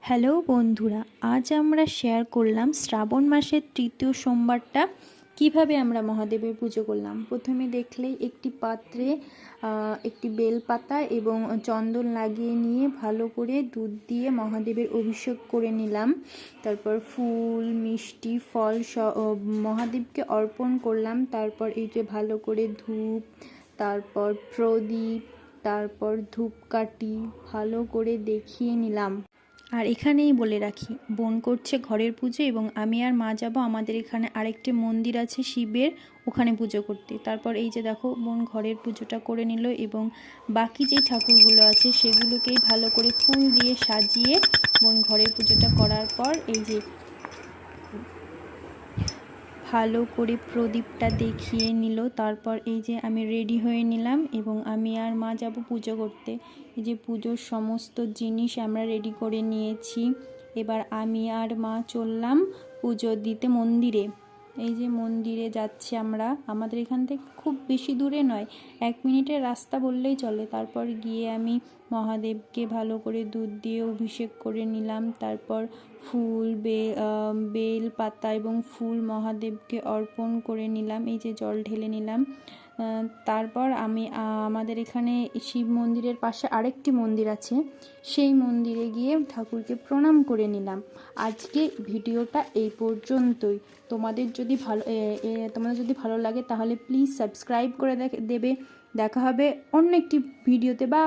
Hello বন্ধুরা, আজ আমরা শেয়ার করলাম শ্রাবণ মাসের তৃতীয় সোমবারটা কিভাবে আমরা মহাদেবের পুজো করলাম। প্রথমে দেখলেই একটি পাত্রে একটি বেলপাতা এবং চন্দন লাগিয়ে নিয়ে ভালো করে দুধ দিয়ে মহাদেবের অভিষেক করে নিলাম। তারপর ফুল মিষ্টি ফল মহাদেবকে অর্পণ করলাম। তারপর এই যে ভালো করে ধূপ, তারপর প্রদীপ, তারপর ধূপকাঠি ভালো করে দেখিয়ে নিলাম। আর এখানেই বলে রাখি, বোন করছে ঘরের পুজো এবং আমি আর মা যাব আমাদের এখানে আরেকটি মন্দির আছে শিবের, ওখানে পুজো করতে। তারপর এই যে দেখো বোন ঘরের পুজোটা করে নিল এবং বাকি যে ঠাকুরগুলো আছে সেগুলোকেই ভালো করে ফুল দিয়ে সাজিয়ে বোন ঘরের পুজোটা করার পর এই যে ভালো করে প্রদীপটা দেখিয়ে নিল। তারপর এই যে আমি রেডি হয়ে নিলাম এবং আমি আর মা যাব পুজো করতে। এই যে পুজোর সমস্ত জিনিস আমরা রেডি করে নিয়েছি। এবার আমি আর মা চললাম পুজো দিতে মন্দিরে। এই যে মন্দিরে যাচ্ছি আমরা, আমাদের এখান থেকে খুব বেশি দূরে নয়, 1 মিনিটের রাস্তা বললেই চলে। তারপর গিয়ে আমি মহাদেবকে ভালো করে দুধ দিয়ে অভিষেক করে নিলাম। তারপর ফুল বেল পাতা এবং ফুল মহাদেবকে অর্পণ করে নিলাম। এই যে জল ঢেলে নিলাম। তারপর আমি আমাদের এখানে শিব মন্দিরের পাশে আরেকটি মন্দির আছে, সেই মন্দিরে গিয়ে ঠাকুরকে প্রণাম করে নিলাম। আজকে ভিডিওটা এই পর্যন্তই। তোমাদের যদি ভালো লাগে তাহলে প্লিজ সাবস্ক্রাইব করে দেবে। দেখা হবে অন্য একটি ভিডিওতে। বা